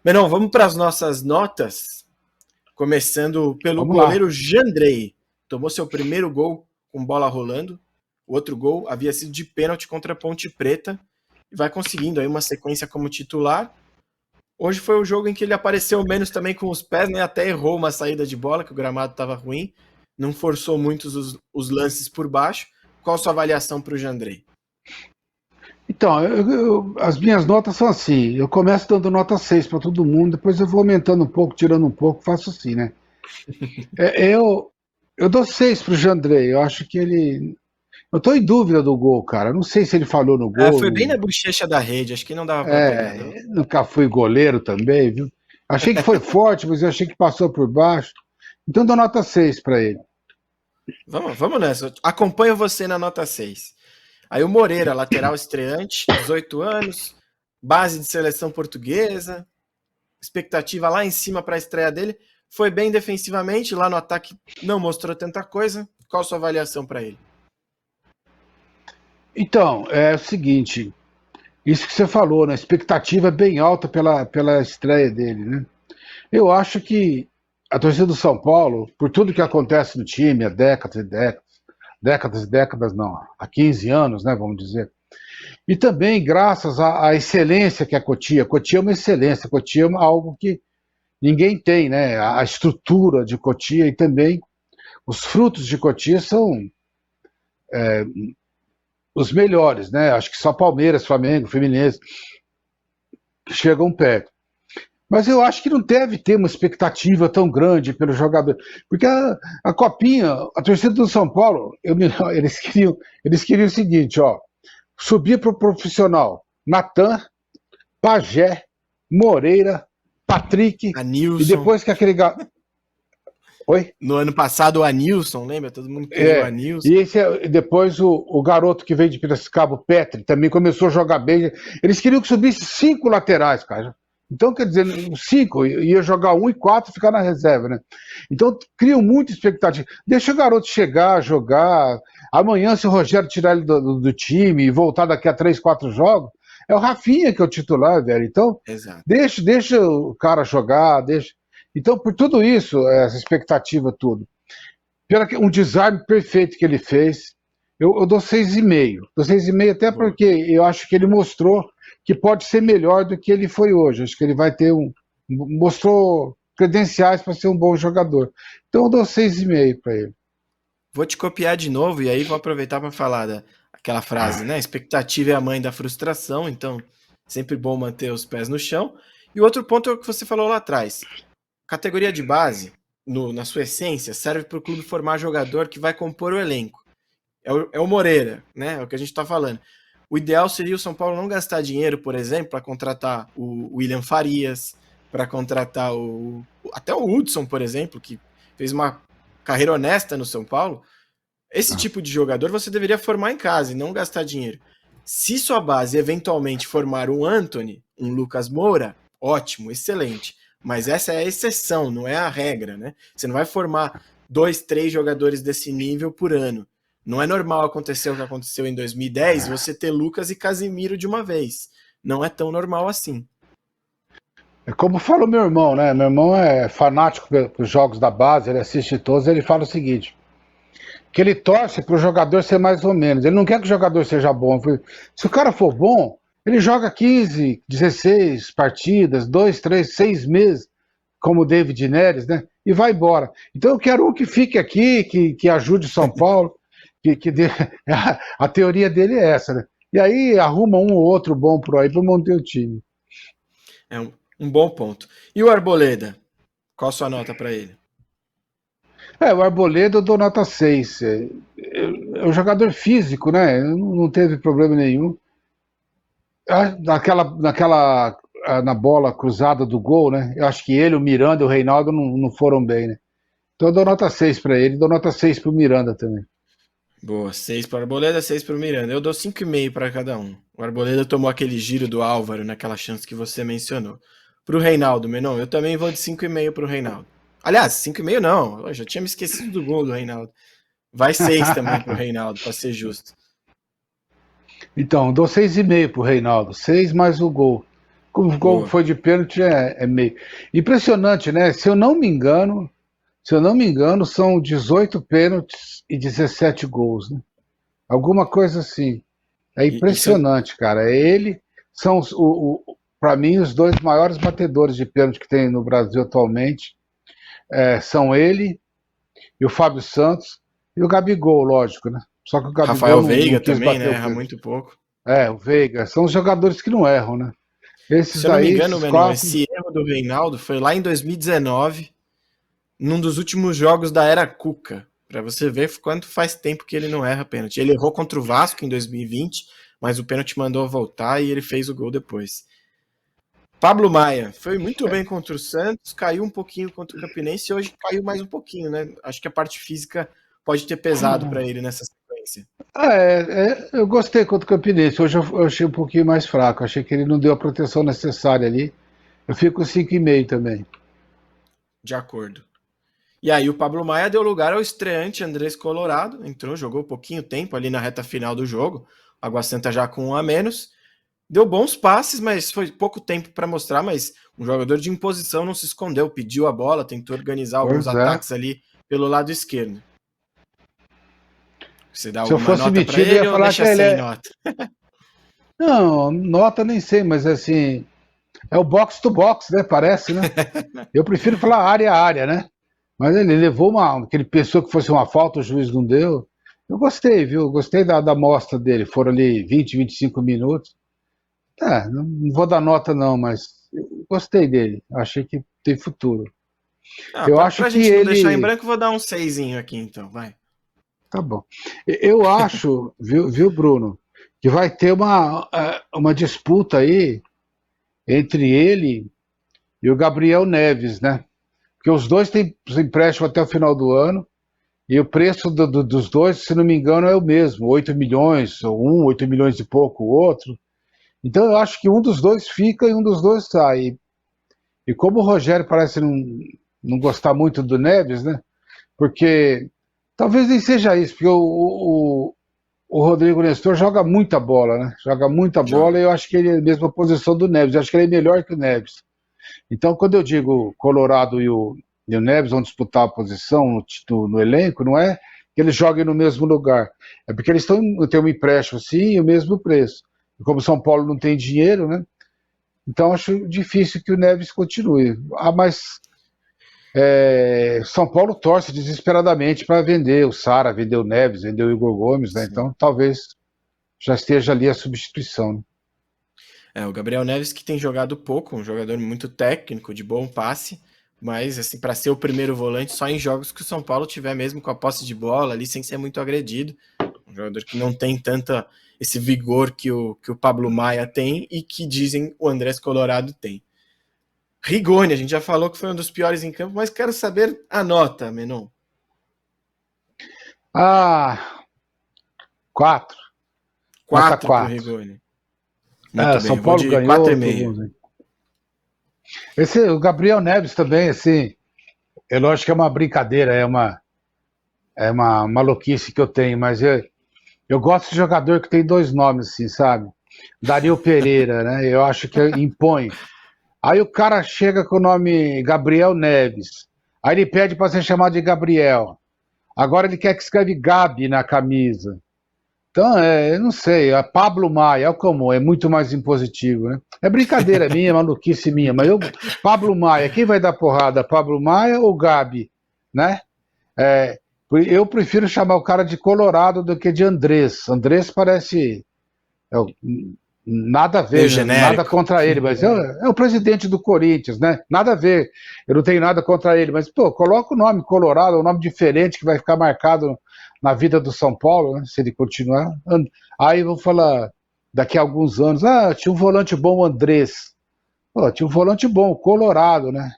Menão, vamos para as nossas notas, começando pelo Vamos lá. goleiro Jandrei. Tomou seu primeiro gol com bola rolando. O outro gol havia sido de pênalti contra a Ponte Preta. E vai conseguindo aí uma sequência como titular. Hoje foi o jogo em que ele apareceu menos também com os pés, né? Até errou uma saída de bola, que o gramado estava ruim. Não forçou muitos os lances por baixo. Qual a sua avaliação para o Jandrei? Então, as minhas notas são assim. Eu começo dando nota 6 para todo mundo, depois eu vou aumentando um pouco, tirando um pouco, faço assim, né? Eu dou 6 pro Jandrei. Eu acho que ele. Eu tô em dúvida do gol, cara. Não sei se ele falhou no gol. Foi bem na bochecha da rede, acho que não dava para pegar, não. Nunca fui goleiro também, viu? Achei que foi forte, mas eu achei que passou por baixo. Então dou nota 6 para ele. Vamos nessa. Acompanho você na nota 6. Aí o Moreira, lateral estreante, 18 anos, base de seleção portuguesa, expectativa lá em cima para a estreia dele. Foi bem defensivamente, lá no ataque não mostrou tanta coisa. Qual a sua avaliação para ele? Então, é o seguinte. Isso que você falou, né? A expectativa é bem alta pela estreia dele, né? Eu acho que a torcida do São Paulo, por tudo que acontece no time há décadas e décadas não, há 15 anos, né, vamos dizer, e também graças à excelência que é a Cotia. Cotia é uma excelência, Cotia é algo que ninguém tem, né? A estrutura de Cotia e também os frutos de Cotia são os melhores, né? Acho que só Palmeiras, Flamengo, Fluminense chegam perto. Mas eu acho que não deve ter uma expectativa tão grande pelo jogador. Porque a Copinha, a torcida do São Paulo, eles queriam o seguinte, ó. Subir para o profissional. Natan, Pajé, Moreira, Patrick, e Anilson. depois que aquele. Oi? No ano passado, o Anilson, lembra? Todo mundo queria o Anilson. E depois o garoto que veio de Piracicaba, o Petri, também começou a jogar bem. Eles queriam que subisse 5 laterais, cara. Então, quer dizer, 5, ia jogar 1 e 4 e ficar na reserva, né? Então, criam muita expectativa. Deixa o garoto chegar, jogar. Amanhã, se o Rogério tirar ele do time e voltar daqui a 3, 4 jogos, é o Rafinha que é o titular, velho. Então, Exato. deixa o cara jogar, deixa. Então, por tudo isso, essa expectativa, tudo. Um design perfeito que ele fez, eu dou 6,5. Dou 6,5 até porque eu acho que ele mostrou que pode ser melhor do que ele foi hoje. Acho que ele vai ter mostrou credenciais para ser um bom jogador. Então eu dou 6,5 para ele. Vou te copiar de novo e aí vou aproveitar para falar aquela frase, né? Expectativa é a mãe da frustração, então sempre bom manter os pés no chão. E o outro ponto é o que você falou lá atrás. Categoria de base, na sua essência, serve para o clube formar jogador que vai compor o elenco. É o Moreira, né? É o que a gente está falando. O ideal seria o São Paulo não gastar dinheiro, por exemplo, para contratar o William Farias, para contratar até o Hudson, por exemplo, que fez uma carreira honesta no São Paulo. Esse tipo de jogador você deveria formar em casa e não gastar dinheiro. Se sua base eventualmente formar um Antony, um Lucas Moura, ótimo, excelente. Mas essa é a exceção, não é a regra, né? Você não vai formar 2, 3 jogadores desse nível por ano. Não é normal acontecer o que aconteceu em 2010, você ter Lucas e Casimiro de uma vez. Não é tão normal assim. É como fala o meu irmão, né? Meu irmão é fanático pelos jogos da base, ele assiste todos, ele fala o seguinte: que ele torce para o jogador ser mais ou menos. Ele não quer que o jogador seja bom. Se o cara for bom, ele joga 15, 16 partidas, 2, 3, 6 meses, como o David Neres, né? E vai embora. Então eu quero um que fique aqui, que ajude o São Paulo, que dê... A teoria dele é essa, né? E aí arruma um ou outro bom por aí para manter o time. É um bom ponto. E o Arboleda? Qual a sua nota para ele? O Arboleda eu dou nota 6. É um jogador físico, né? Não teve problema nenhum. Na bola cruzada do gol, né? Eu acho que ele, o Miranda e o Reinaldo não foram bem, né? Então eu dou nota 6 para ele, dou nota 6 pro Miranda também. Boa, 6 para o Arboleda, 6 para o Miranda. Eu dou 5,5 para cada um. O Arboleda tomou aquele giro do Álvaro naquela chance que você mencionou. Para o Reinaldo, Menon, eu também vou de 5,5 para o Reinaldo. Aliás, 5,5 não, eu já tinha me esquecido do gol do Reinaldo. Vai 6 também para o Reinaldo, para ser justo. Então, dou 6,5 pro Reinaldo. 6 mais o gol. como o gol Boa. foi de pênalti, é meio. Impressionante, né? Se eu não me engano, são 18 pênaltis e 17 gols, né? Alguma coisa assim. É E são impressionante, cara. Ele são, para mim, os dois maiores batedores de pênalti que tem no Brasil atualmente. São ele e o Fábio Santos e o Gabigol, lógico, né? Só que o Gabigol Rafael não Veiga quis também, bater né? o Erra pênalti. muito pouco. O Veiga. São os jogadores que não erram, né? Esses Se eu não me daí, engano, esses Menon, quatro. esse erro do Reinaldo foi lá em 2019, num dos últimos jogos da era Cuca. Pra você ver quanto faz tempo que ele não erra pênalti. Ele errou contra o Vasco em 2020, mas o pênalti mandou voltar e ele fez o gol depois. Pablo Maia foi muito bem contra o Santos, caiu um pouquinho contra o Campinense e hoje caiu mais um pouquinho, né? Acho que a parte física pode ter pesado para ele nessa sequência. Eu gostei contra o Campinense. Hoje eu achei um pouquinho mais fraco. Achei que ele não deu a proteção necessária ali. Eu fico com 5,5 também. De acordo. E aí o Pablo Maia deu lugar ao estreante Andrés Colorado, entrou, jogou pouquinho tempo ali na reta final do jogo, Água Santa já com um a menos, deu bons passes, mas foi pouco tempo para mostrar, mas um jogador de imposição não se escondeu, pediu a bola, tentou organizar alguns Pois é. ataques ali pelo lado esquerdo. Você dá Se eu alguma fosse nota para metido, eu ia ele ou falar que deixa ele sem é. nota? Não, nota nem sei, mas assim. É o box to box, né? Parece, né? Eu prefiro falar área a área, né? Mas ele levou aquele pensou que fosse uma falta, o juiz não deu. Eu gostei, viu? Gostei da mostra dele. Foram ali 20, 25 minutos. Não vou dar nota não, mas eu gostei dele. Achei que tem futuro. Ah, Eu acho pra que gente não deixar em ele. branco, vou dar um seisinho aqui então, vai. Tá bom. Eu acho, viu, Bruno, que vai ter uma disputa aí entre ele e o Gabriel Neves, né? Porque os dois têm empréstimo até o final do ano. E o preço dos dois, se não me engano, é o mesmo, 8 milhões, ou 8 milhões e pouco, o outro. Então eu acho que um dos dois fica e um dos dois sai. E como o Rogério parece não gostar muito do Neves, né? Porque talvez nem seja isso, porque o Rodrigo Nestor joga muita bola, né? Joga muita bola Joga. e eu acho que ele é a mesma posição do Neves. Eu acho que ele é melhor que o Neves. Então, quando eu digo Colorado e o Neves vão disputar a posição no elenco, não é que eles joguem no mesmo lugar. É porque eles têm um empréstimo, sim, e o mesmo preço. E como São Paulo não tem dinheiro, né? Então, acho difícil que o Neves continue. Mas São Paulo torce desesperadamente para vender o Sara, vender o Neves, vender o Igor Gomes, né? Sim. Então, talvez já esteja ali a substituição. Né? O Gabriel Neves que tem jogado pouco, um jogador muito técnico, de bom passe, mas assim, para ser o primeiro volante só em jogos que o São Paulo tiver mesmo com a posse de bola ali, sem ser muito agredido. Um jogador que não tem tanta esse vigor que o Pablo Maia tem e que dizem o Andrés Colorado tem. Rigoni, a gente já falou que foi um dos piores em campo, mas quero saber a nota, Menon. Ah, 4. Nota 4 para o 4. Rigoni. Muito bem, São eu vou Paulo de ganhou, todo 4,5. mundo. O Gabriel Neves também, assim, é lógico que é uma brincadeira, é uma maluquice que eu tenho, mas eu gosto de jogador que tem dois nomes, assim, sabe? Dario Pereira, né? Eu acho que impõe. Aí o cara chega com o nome Gabriel Neves. Aí ele pede para ser chamado de Gabriel. Agora ele quer que escreve Gabi na camisa. Então, eu não sei, a Pablo Maia, é como, é muito mais impositivo, né? É brincadeira minha, maluquice minha, mas Pablo Maia, quem vai dar porrada, Pablo Maia ou Gabi, né? Eu prefiro chamar o cara de Colorado do que de Andrés. Andrés parece, é, nada a Meio ver, nada genérico. contra ele, mas é o presidente do Corinthians, né? Nada a ver, eu não tenho nada contra ele, mas, pô, coloca o nome Colorado, um nome diferente que vai ficar marcado na vida do São Paulo, né? Se ele continuar. Aí vou falar, daqui a alguns anos, tinha um volante bom, Andrés. Pô, tinha um volante bom, Colorado, né?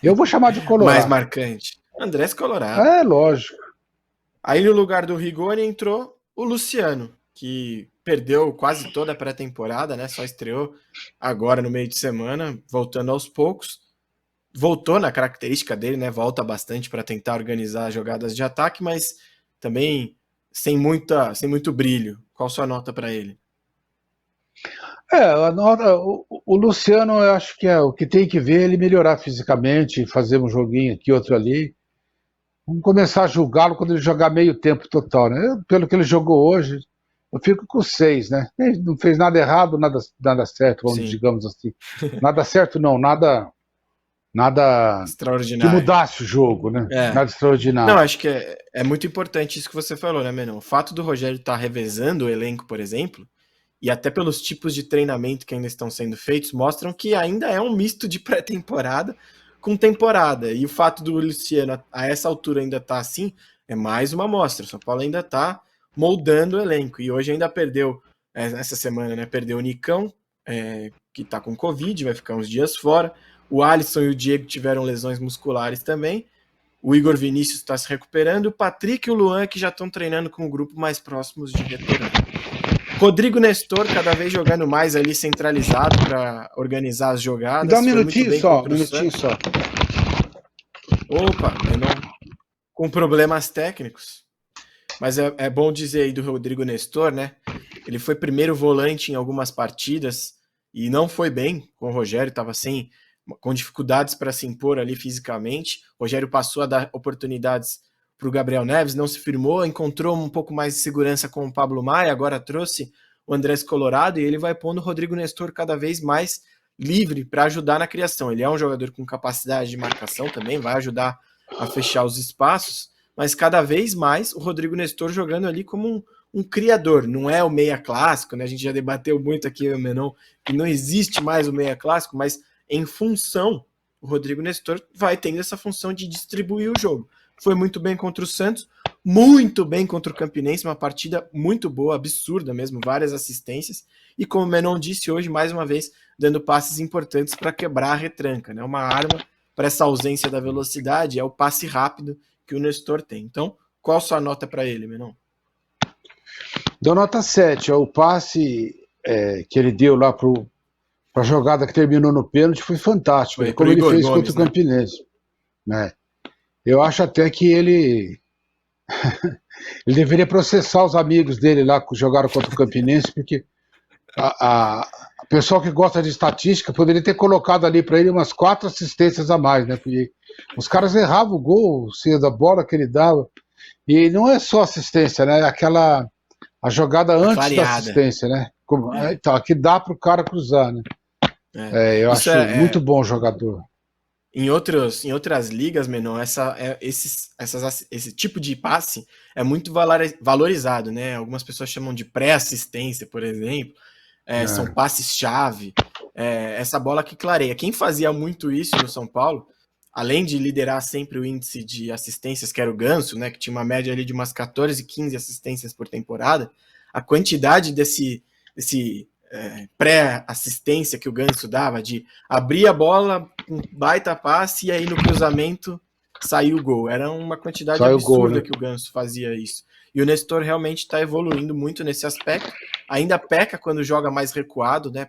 Eu vou chamar de Mais Colorado. marcante. Andrés Colorado. Lógico. Aí no lugar do Rigoni entrou o Luciano, que perdeu quase toda a pré-temporada, né? Só estreou agora no meio de semana, voltando aos poucos. Voltou na característica dele, né? Volta bastante para tentar organizar jogadas de ataque, mas também sem muito brilho. Qual sua nota para ele? O Luciano, eu acho que é o que tem que ver é ele melhorar fisicamente, fazer um joguinho aqui, outro ali. Vamos começar a julgá-lo quando ele jogar meio tempo total, né? Pelo que ele jogou hoje, eu fico com 6, né? Ele não fez nada errado, nada certo, vamos, Sim, digamos assim. Nada certo não, nada que extraordinário. mudasse o jogo, né? É. Nada Não, extraordinário. acho que é muito importante isso que você falou, né, Menon? O fato do Rogério estar revezando o elenco, por exemplo, e até pelos tipos de treinamento que ainda estão sendo feitos, mostram que ainda é um misto de pré-temporada com temporada. E o fato do Luciano, a essa altura, ainda estar assim, é mais uma amostra. O São Paulo ainda está moldando o elenco. E hoje ainda perdeu, essa semana, né? Perdeu o Nicão, que está com Covid, vai ficar uns dias fora. O Alisson e o Diego tiveram lesões musculares também. O Igor Vinícius está se recuperando. O Patrick e o Luan que já estão treinando com o grupo mais próximos de retornar. Rodrigo Nestor cada vez jogando mais ali centralizado para organizar as Me dá um jogadas. Foi muito minutinho bem só, um contra o minutinho Santos. só. Opa, Menon, com problemas técnicos. Mas é bom dizer aí do Rodrigo Nestor, né? Ele foi primeiro volante em algumas partidas e não foi bem com o Rogério, estava com dificuldades para se impor ali fisicamente. O Rogério passou a dar oportunidades para o Gabriel Neves, não se firmou, encontrou um pouco mais de segurança com o Pablo Maia, agora trouxe o Andrés Colorado e ele vai pondo o Rodrigo Nestor cada vez mais livre para ajudar na criação. Ele é um jogador com capacidade de marcação também, vai ajudar a fechar os espaços, mas cada vez mais o Rodrigo Nestor jogando ali como um criador, não é o meia clássico, né? A gente já debateu muito aqui, Menon, que não existe mais o meia clássico, mas em função, o Rodrigo Nestor vai tendo essa função de distribuir o jogo. Foi muito bem contra o Santos, muito bem contra o Campinense, uma partida muito boa, absurda mesmo, várias assistências, e como o Menon disse hoje, mais uma vez, dando passes importantes para quebrar a retranca, né? Uma arma para essa ausência da velocidade é o passe rápido que o Nestor tem. Então, qual sua nota para ele, Menon? Deu nota 7. O passe que ele deu lá para a jogada que terminou no pênalti foi fantástico. Foi Como pro ele Igor fez contra Gomes, o né? Campinense. Né? Eu acho até que ele deveria processar os amigos dele lá que jogaram contra o Campinense, porque o pessoal que gosta de estatística poderia ter colocado ali para ele umas 4 assistências a mais, né? Porque os caras erravam o gol, se da bola que ele dava. E não é só assistência, né? A jogada A antes da clareada. assistência, né? Então, aqui dá para o cara cruzar, né? Eu Isso acho muito bom jogador. em outras ligas, Menon, esse tipo de passe é muito valorizado, né? Algumas pessoas chamam de pré-assistência, por exemplo. São É. passes-chave. Essa bola que clareia. Quem fazia muito isso no São Paulo, além de liderar sempre o índice de assistências, que era o Ganso, né? Que tinha uma média ali de umas 14, 15 assistências por temporada, a quantidade desse pré-assistência que o Ganso dava, de abrir a bola, um baita passe, e aí no cruzamento saiu o gol. Era uma quantidade Sai o gol, absurda né? que o Ganso fazia isso. E o Nestor realmente está evoluindo muito nesse aspecto. Ainda peca quando joga mais recuado, né?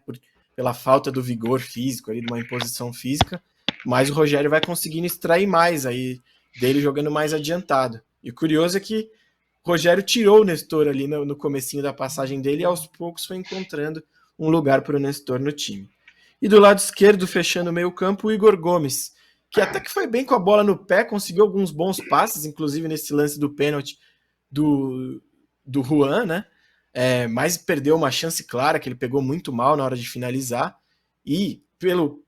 Pela falta do vigor físico, ali, de uma imposição física. Mas o Rogério vai conseguindo extrair mais aí dele jogando mais adiantado. E o curioso é que o Rogério tirou o Nestor ali no comecinho da passagem dele e aos poucos foi encontrando um lugar para o Nestor no time. E do lado esquerdo, fechando o meio campo, o Igor Gomes, que até que foi bem com a bola no pé, conseguiu alguns bons passes, inclusive nesse lance do pênalti do Juan, né? Mas perdeu uma chance clara, que ele pegou muito mal na hora de finalizar. E pelo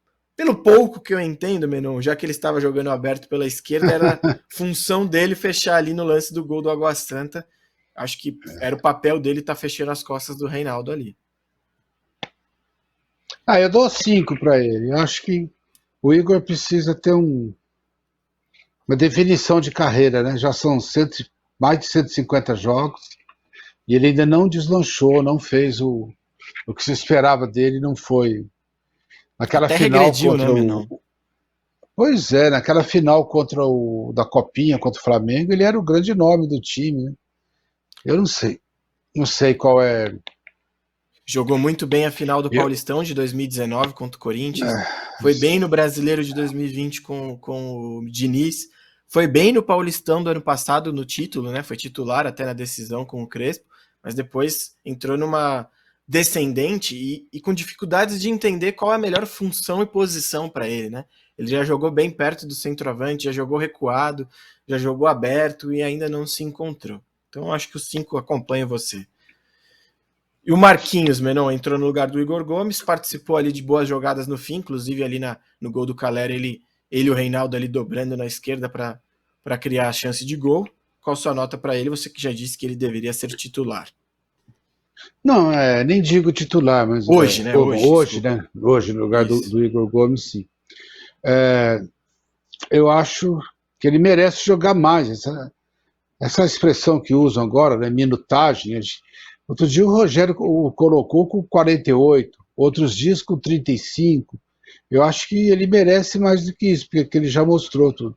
pouco que eu entendo, Menon, já que ele estava jogando aberto pela esquerda, era função dele fechar ali no lance do gol do Água Santa. Acho que era o papel dele estar fechando as costas do Reinaldo ali. Eu dou 5 para ele. Eu acho que o Igor precisa ter uma definição de carreira, né? Já são mais de 150 jogos e ele ainda não deslanchou, não fez o que se esperava dele, não foi. Naquela Até final regrediu, né, contra Menon? Pois é, naquela final contra da Copinha, contra o Flamengo, ele era o grande nome do time, né? Eu não sei. Não sei qual é. Jogou muito bem a final do Eu, Paulistão de 2019 contra o Corinthians. é, Foi bem no Brasileiro de 2020 com o Diniz. Foi bem no Paulistão do ano passado no título, né? Foi titular até na decisão com o Crespo, mas depois entrou descendente e com dificuldades de entender qual é a melhor função e posição para ele, né? Ele já jogou bem perto do centroavante, já jogou recuado, já jogou aberto e ainda não se encontrou. Então eu acho que o 5 acompanha você. E o Marquinhos, Menon, entrou no lugar do Igor Gomes, participou ali de boas jogadas no fim, inclusive ali no gol do Calera, ele e o Reinaldo ali dobrando na esquerda para criar a chance de gol. Qual sua nota para ele? Você que já disse que ele deveria ser titular. Não, nem digo titular, mas hoje, né? Hoje, né? Hoje, no lugar do Igor Gomes, sim. Eu acho que ele merece jogar mais. Essa expressão que usam agora, né? Minutagem. Outro dia o Rogério o colocou com 48, outros dias com 35. Eu acho que ele merece mais do que isso, porque ele já mostrou tudo.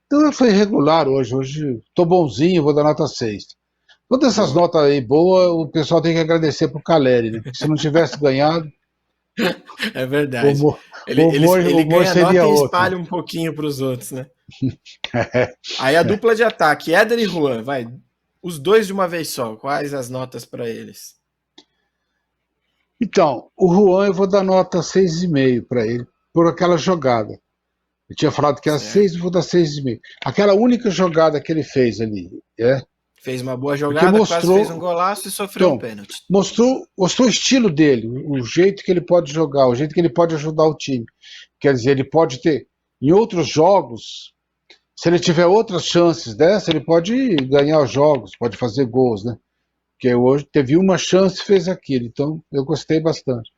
Então foi regular hoje. Hoje estou bonzinho, vou dar nota 6. Todas essas notas aí boas, o pessoal tem que agradecer pro Caleri, né? Porque se não tivesse ganhado. É verdade. Ele ganha seria nota e outro. espalha um pouquinho para os outros, né? Aí a dupla de ataque, Éder e Juan, vai. Os dois de uma vez só. Quais as notas para eles? Então, o Juan eu vou dar nota 6,5 para ele, por aquela jogada. Eu tinha falado que era 6, eu vou dar 6,5. Aquela única jogada que ele fez ali, Fez uma boa jogada, quase fez um golaço e sofreu um pênalti. Mostrou o estilo dele, o jeito que ele pode jogar, o jeito que ele pode ajudar o time. Quer dizer, ele pode ter, em outros jogos, se ele tiver outras chances dessa, ele pode ganhar os jogos, pode fazer gols, né? Porque hoje teve uma chance e fez aquilo, então eu gostei bastante.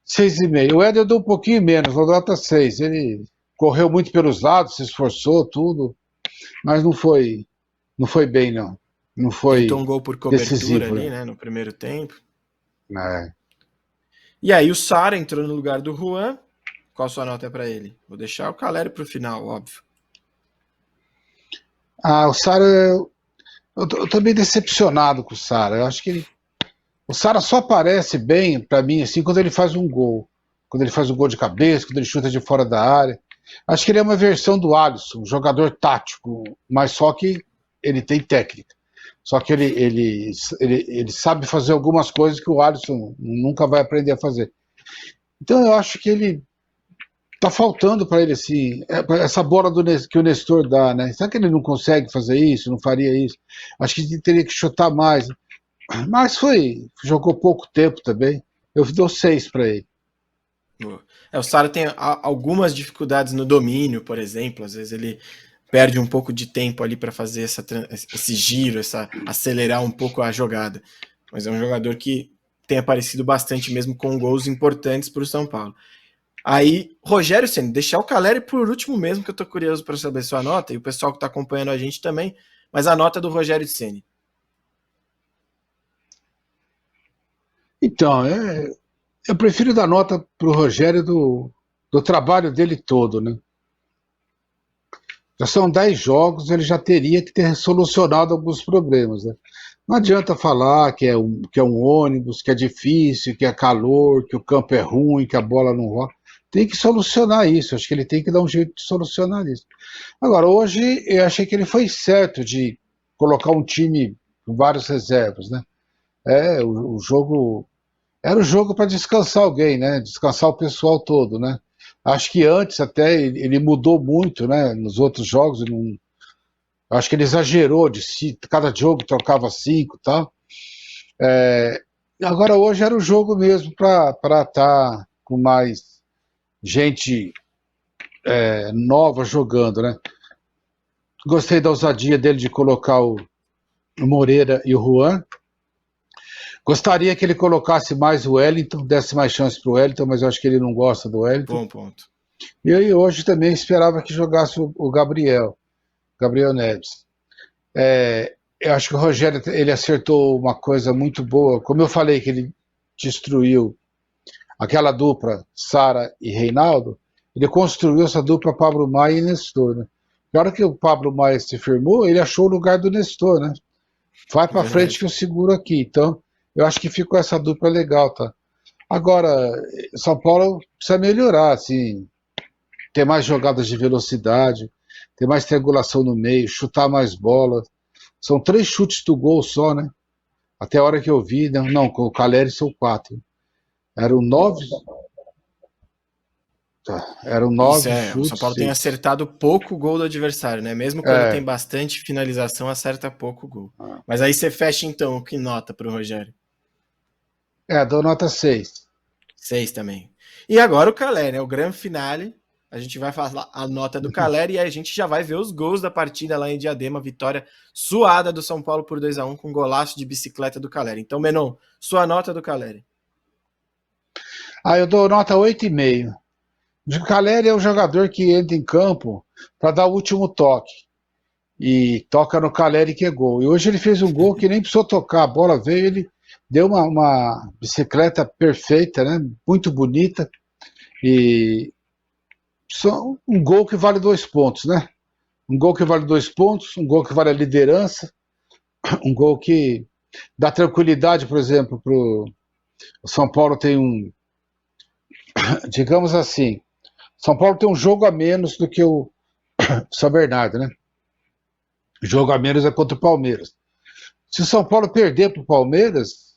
6,5. O Éder eu dou um pouquinho menos, vou dar nota 6. Ele correu muito pelos lados, se esforçou, tudo, mas não foi bem, não. Não foi tentou um gol por cobertura decisivo, ali, né, no primeiro tempo. É. E aí o Sara entrou no lugar do Juan. Qual a sua nota para ele? Vou deixar o Caleri para o final, óbvio. O Sara, eu tô meio decepcionado com o Sara. Eu acho que o Sara só aparece bem para mim assim quando ele faz um gol. Quando ele faz um gol de cabeça, quando ele chuta de fora da área. Acho que ele é uma versão do Alisson, um jogador tático, mas só que ele tem técnica. Só que ele sabe fazer algumas coisas que o Alisson nunca vai aprender a fazer. Então eu acho que ele tá faltando para ele assim, essa bola que o Nestor dá, né? Será que ele não consegue fazer isso, não faria isso? Acho que ele teria que chutar mais. Mas jogou pouco tempo também. Eu dou 6 para ele. O Sara tem algumas dificuldades no domínio, por exemplo. Às vezes ele perde um pouco de tempo ali para fazer esse giro, acelerar um pouco a jogada. Mas é um jogador que tem aparecido bastante mesmo com gols importantes para o São Paulo. Aí, Rogério Ceni, deixar o Caleri por último mesmo, que eu tô curioso para saber sua nota, e o pessoal que está acompanhando a gente também, mas a nota do Rogério Ceni. Então, eu prefiro dar nota para o Rogério do trabalho dele todo, né? Já são 10 jogos, ele já teria que ter solucionado alguns problemas, né? Não adianta falar que é um ônibus, que é difícil, que é calor, que o campo é ruim, que a bola não rola. Tem que solucionar isso, acho que ele tem que dar um jeito de solucionar isso. Agora, hoje eu achei que ele foi certo de colocar um time com várias reservas, né? O jogo era o jogo para descansar alguém, né? Descansar o pessoal todo, né? Acho que antes até ele mudou muito, né? Nos outros jogos, acho que ele exagerou cada jogo trocava 5 e tal. Agora hoje era o jogo mesmo para estar com mais gente nova jogando, né? Gostei da ousadia dele de colocar o Moreira e o Juan. Gostaria que ele colocasse mais o Wellington, desse mais chance para o Wellington, mas eu acho que ele não gosta do Wellington. Bom ponto. E aí hoje também esperava que jogasse o Gabriel Neves. Eu acho que o Rogério ele acertou uma coisa muito boa. Como eu falei que ele destruiu aquela dupla Sara e Reinaldo, ele construiu essa dupla Pablo Maia e Nestor, né? Na hora que o Pablo Maia se firmou, ele achou o lugar do Nestor, né? Vai para frente que eu seguro aqui. Então, eu acho que ficou essa dupla legal, tá? Agora, São Paulo precisa melhorar, assim, ter mais jogadas de velocidade, ter mais triangulação no meio, chutar mais bola. São 3 chutes do gol só, né? Até a hora que eu vi, não, com o Caleri são 4. Eram 9. Tá, eram Isso 9 é, o São chutes, Paulo tem 6. acertado pouco o gol do adversário, né? Mesmo quando tem É, bastante finalização, acerta pouco o gol. Mas aí você fecha então, que nota pro Rogério? dou nota 6. 6 também. E agora o Caleri, né? O grande finale. A gente vai falar a nota do Caleri e a gente já vai ver os gols da partida lá em Diadema. Vitória suada do São Paulo por 2-1 com golaço de bicicleta do Caleri. Então, Menon, sua nota do Caleri. Eu dou nota 8,5. O Caleri é um jogador que entra em campo para dar o último toque. E toca no Caleri que é gol. E hoje ele fez um gol que nem precisou tocar. A bola veio, ele deu uma bicicleta perfeita, né? Muito bonita. E só um gol que vale 2 pontos, né? Um gol que vale 2 pontos, um gol que vale a liderança, um gol que dá tranquilidade, por exemplo, para o São Paulo tem digamos assim, São Paulo tem um jogo a menos do que o São Bernardo, né? O jogo a menos é contra o Palmeiras. Se o São Paulo perder para o Palmeiras,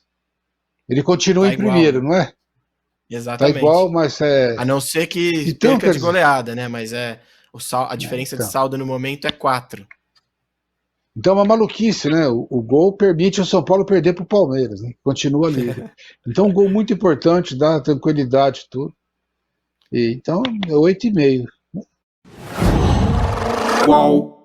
ele continua Tá em igual, primeiro, né? não é? Tá igual, Exatamente. mas A não ser que Então, perca quer de dizer. goleada, né? Mas a diferença de Então. saldo no momento é 4. Então é uma maluquice, né? O gol permite o São Paulo perder para o Palmeiras, né? Continua líder. Então, um gol muito importante, dá tranquilidade e tudo. Então, é 8,5. Qual